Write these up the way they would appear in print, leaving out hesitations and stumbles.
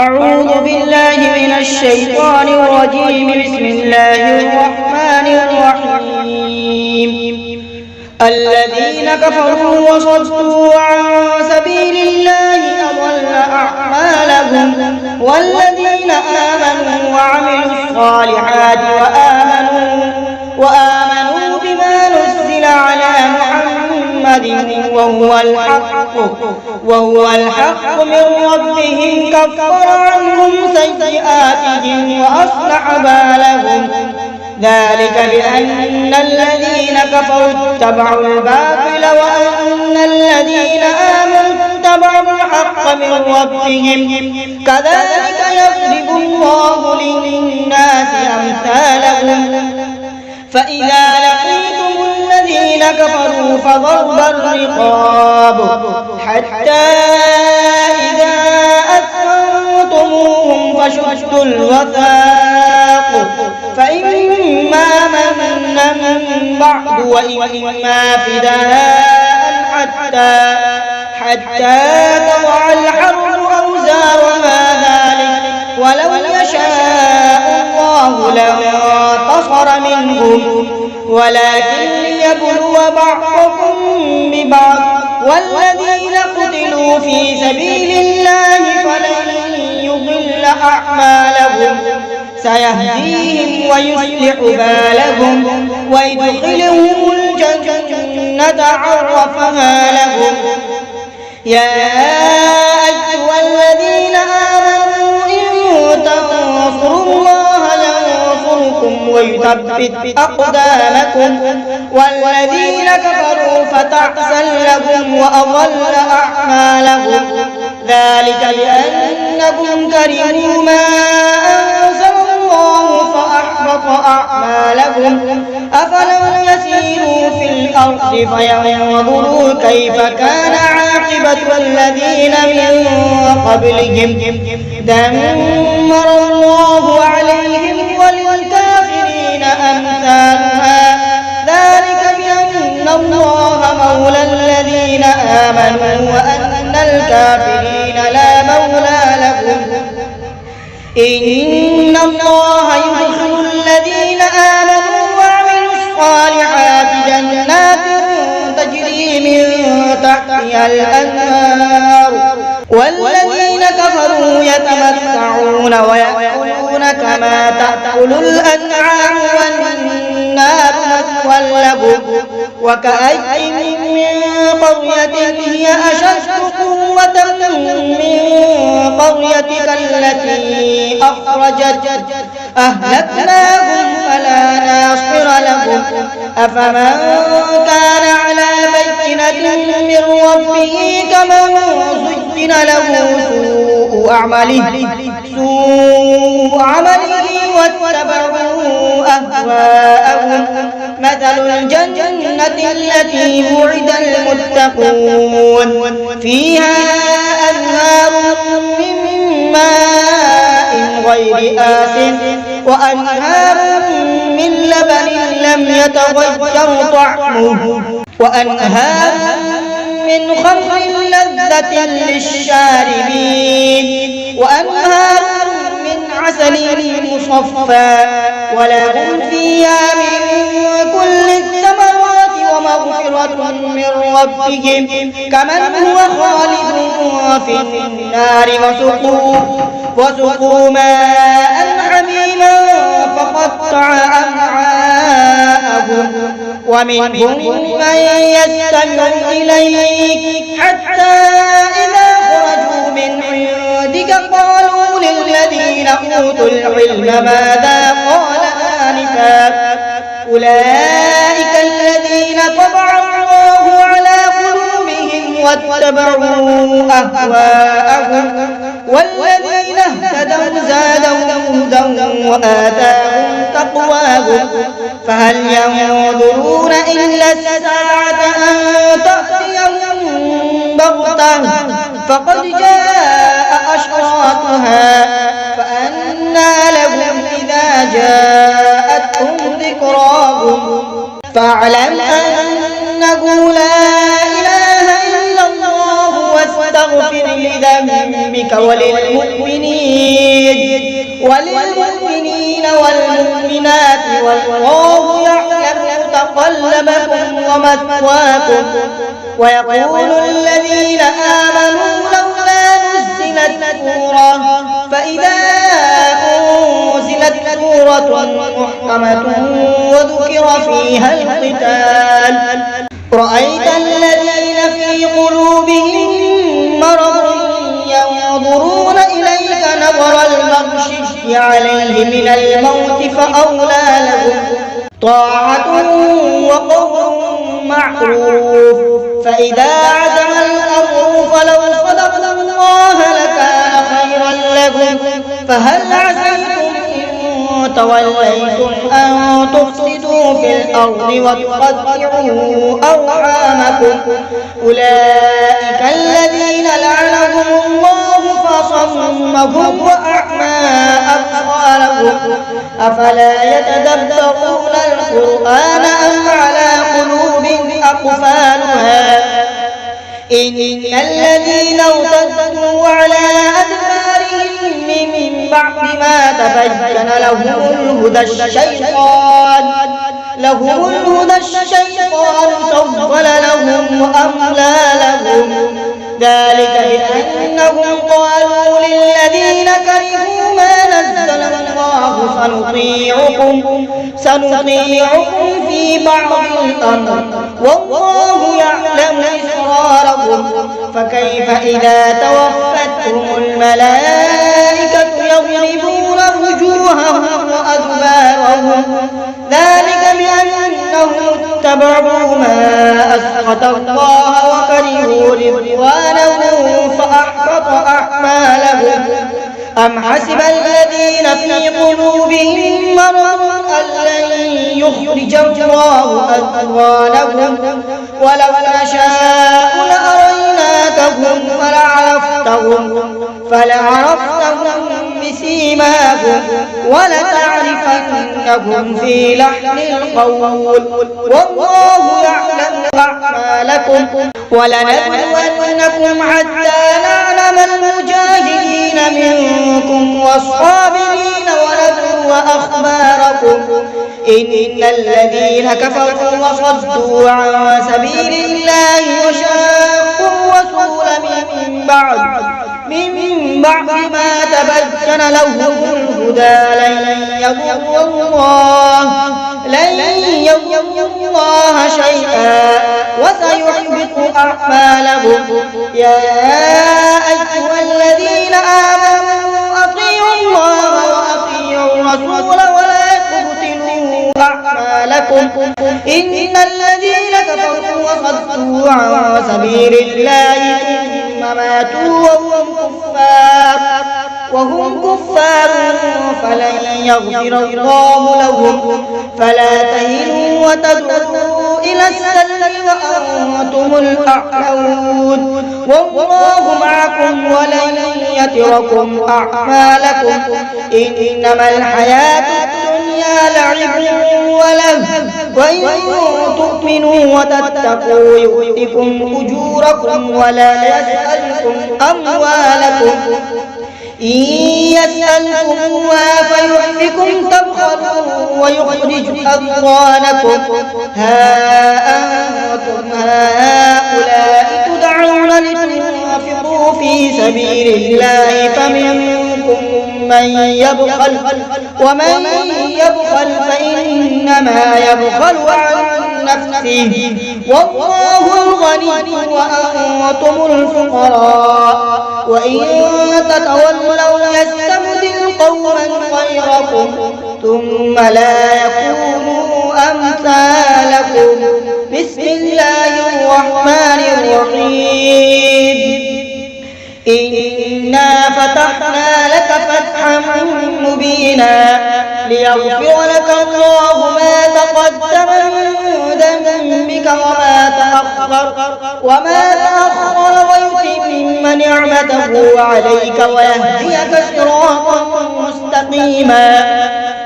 أعوذ بالله من الشيطان الرجيم. بسم الله الرحمن الرحيم. الذين كفروا وصدوا عن سبيل الله أضل أعمالهم، والذين آمنوا وعملوا الصالحات وآمنوا بما نزل على محمد وهو الحق من ربهم كفر عنهم سيئاتهم وأصلح بالهم. ذلك بأن الذين كفروا اتبعوا الباطل وأن الذين آمنوا اتبعوا الحق من ربهم. كذلك يضرب الله للناس أمثالهم. فإذا لقيتم الذين كفروا فضرب الرقاب حتى إذا أثخنتموهم فشدوا الوثاق، فإما منا بعد وإما فداء حتى تضع الحرب أوزارها ذلك، ولو يشاء الله لانتصر منهم ولكن ليبلو بعضكم ببعض. والذين قتلوا في سبيل الله فلن يضل أعمالهم، سيهديهم ويصلح بالهم ويدخلهم الجنة عرفها لهم. يا أيها الذين آمنوا إن تنصروا الله ينصركم ويثبت أقدامكم. والذين كفروا فتعسا لهم وأضل أعمالهم. ذلك بأنكم كرهوا ما أنزل الله فأحبط أعمالهم. أفلم يسيروا في الأرض فينظروا كيف كان عاقبة الذين من قبلهم. دمر الله عليهم وللكافرين أمثالها. ذلك بأن الله مولى الذين آمنوا وأن الكافرين لا مولى لهم. إن الله يدخل الذين آمنوا وعملوا الصالحات جنات تجري من تحتها الأنهار، والذين كفروا يتمتعون ويأكلون كما تأكل الأنعام والنار مثوى لهم. وكأي من قرية هي أشد قوة من قريتك التي أخرجت أهلكناهم فلا ناصر لهم. أفمن كان على بينة من ربه كمن زين له سوء عمله واتبعوا أهواءهم. مثل الجنة التي وعد المتقون فيها أنهار من ماء غير آسن وأنهار من لبن لم يتغير طعمه وأنهار من خمر لذة للشاربين وأنهار من عسل مصفى ولهم فيها من كل الثمرات ومغفرة من ربهم كمن هو خالد في النار وسقوا ماء حميما فقطع أمعاءهم. ومنهم من يستمع إليك حتى إذا خرجوا من عندك قالوا للذين أوتوا العلم ماذا قال آنفا. أولئك الذين طبع الله على قلوبهم واتبعوا أهواءهم. والذين اهتدوا زادهم هدى وآتاهم تقواهم. فهل ينظرون إلا الساعة أن تأتيهم بغتة فقد جاء أشراطها فأنى لهم إذا جاءتهم ذكراهم. فاعلم أنه لا إله إلا الله واستغفر لذنبك وللمؤمنين وللمؤمنين والمؤمنات والله يعلم متقلبكم ومثواكم. ويقول الذين آمنوا لولا نزلت سورة فإذا أنزلت سورة محكمة وذكر فيها القتال رأيت الذين في قلوبهم مرض ينظرون إليك نظر المغشي عليه من الموت فأولى لهم طاعة وقول معروف. فإذا عزم الأمر فلو صدقوا الله لكان خيرا لهم. فهل عسيتم إن توليتم أن تفسدوا في الأرض وتقطعوا أرحامكم؟ أولئك الذين لعنهم الله فصمهم وأعمى أبصارهم. أفلا يتدبرون القرآن أم على قلوب أقفالها؟ إن الذين ارتدوا على أدبارهم من بعد ما تبين لهم الهدى الشيطان سول لهم وأملى لهم. ذلك بأنهم قالوا للذين كرهوا ما نزل الله سنطيعكم في بعض الأمر والله يعلم إسرارهم. فكيف إذا توفتهم الملائكة يضربون وجوههم وأدبارهم؟ ذلك بأنهم اتبعوا ما أسخط الله وكرهوا رضوانه فأحبط أعمالهم. أم حسب الذين في قلوبهم مرض أن لن يخرج الله أضغانهم ولو نشاء لأريناكهم فلعرفتهم بسيماهم ولتعرفنهم في لحن القول والله يعلم أعمالكم. ولنبلونكم حتى نعلم المجاهدين منكم والصابرين ونبلو أخباركم. إن الذين كفروا وصدوا عن سبيل الله وشاقوا الرسول من بعد ما تبين لهم الهدى لن يضروا الله شيئا وسيحبط أعمالهم. يا أيها الذين آمنوا أطيعوا الله وأطيعوا الرسول ولا تبطلوا أعمالكم. إن الذين كفروا وصدوا عن سبيل الله ثم ماتوا وهم كفار فلن يغفر الله لهم. فلا تهنوا وتدعوا إلى السلم وأنتم الأعلون والله معكم ولن يتركم أعمالكم. إنما الحياة الدنيا لعب ولهو وإن تؤمنوا وتتقوا يؤتكم أجوركم ولا يسألكم أموالكم. إن يسألكموها فيحفكم تبخلوا ويخرج أضغانكم. ها أنتم هؤلاء تدعون لتنفقوا في سبيل الله فمنكم من يبخل ومن يبخل فإنما يبخل عن نفسه والله الغني وأنتم الفقراء. وإن تتولوا يستبدل قوما غيركم ثم لا يكونوا أمثالكم. بسم الله الرحمن الرحيم. إنا فتحنا لك فتحا مبينا ليغفر لك الله ما تقدم من ذنبك وما تأخر ويتم نعمته عليك ويهديك صراطا مستقيما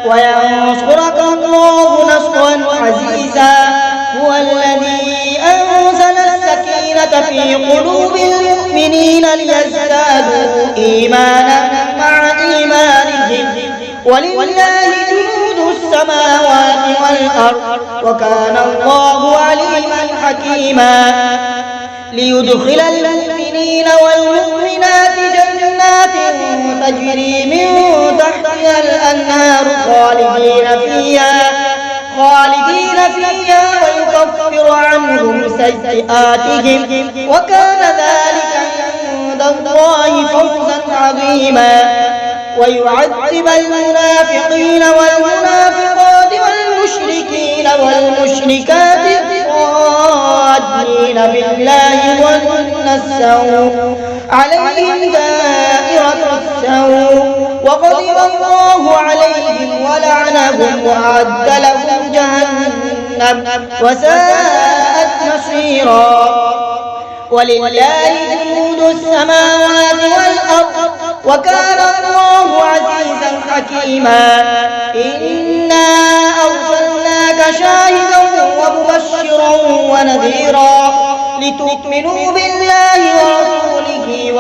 وينصرك الله نصرا عزيزا. هو الذي أنزل السكينة في قلوب المؤمنين ليزدادوا إيمانا مع إيمانهم ولله جنود السماوات والأرض وكان الله عليما حكيما ليدخل المؤمنين والمؤمنات جنات تجري من تحتها الأنهار خالدين فيها ويكفر عنهم سيئاتهم وكان ذلك عند الله فوزا عظيما ويعذب المنافقين والمنافقات والمشركين والمشركات الضالين بالله ظن السوء عليهم دائرة السوء وغضب الله عليهم ولعنهم وأعد لهم جهنم وساءت مصيرا ولله جنود السماوات والأرض وكان الله عزيزا حكيما إنا أرسلناك شاهدا ومبشرا ونذيرا لتؤمنوا بالله ورسوله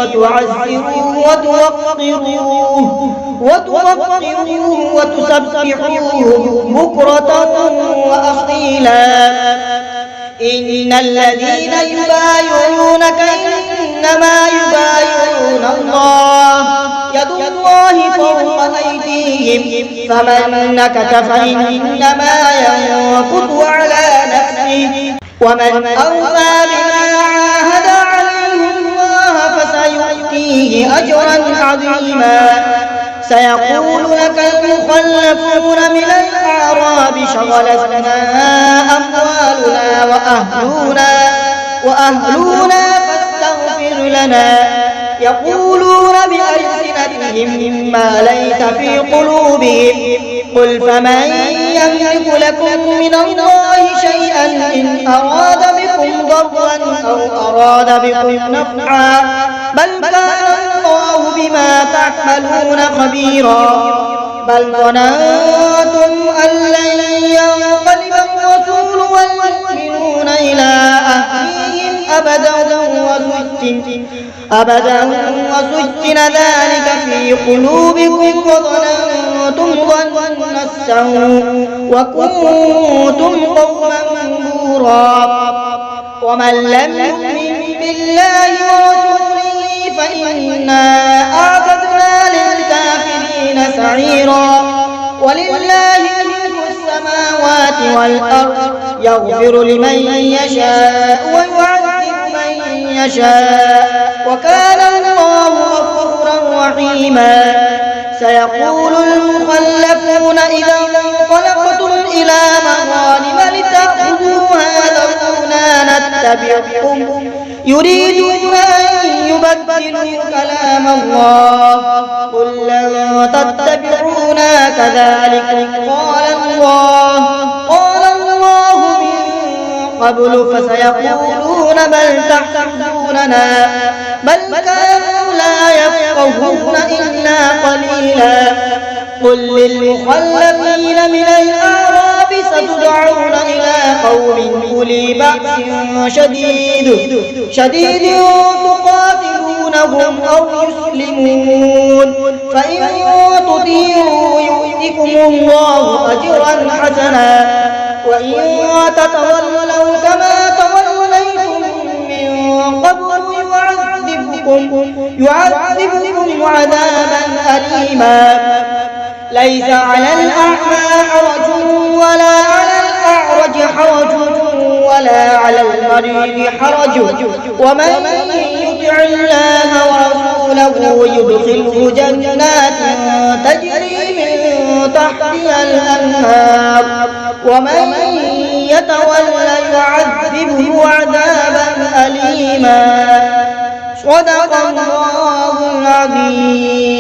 وتوقروه وتسبحوه بكرة وأصيلا إن الذين يبايعونك إنما يبايعون الله يد الله فوق أيديهم فمن نكث فإنما ينكث على نفسه ومن أوفى بما عاهد عليه الله فسيؤتيه أجرا عظيما سيقول لك المخلفون من الأعراب شغلتنا أموالنا وأهلنا فاستغفر لنا يقولون بألسنتهم ما ليس في قلوبهم قل فمن يملك لكم من الله شيئا إن أراد بكم ضرا أو أراد بكم نفعا بل كان الله بما تعملون خبيرا بل ظننتم أن لن ينقلب الرسول والمؤمنون إلى أهليهم أبدا وزين ذلك في قلوبكم وظننتم ظن السوء وكنتم قوما بورا ومن لم يؤمن بالله ورسوله فإنا أعتدنا للكافرين سعيرا ولله ملك السماوات والأرض يغفر لمن يشاء ويعذب من يشاء وكان الله غفورا رحيما سيقول المخلفون إذا انطلقتم إلى مغانم لتأخذوها ذرونا نتبعكم يريدون أن يبدلوا كلام الله قل لن تتبعونا كذلك قال الله من قبل فسيقولون بل تحسدوننا بل كانوا لا يفقهون إلا قليلا قل للمخلفين من الأعراب ستدعون إلى قوم أولي بأس شديد تقاتلونهم أو يسلمون فإن تطيعوا يؤتكم الله أجرا حسنا وإن تتولوا كما توليتم من قبل يعذبكم عذابا أليما ليس على الأعمى حرج ولا على الأعرج حرج ولا على المريض حرج ومن يطع الله ورسوله يدخله جنات تجري من تحتها الأنهار ومن يتولى يعذبه عذابا أليما صدق الله العظيم.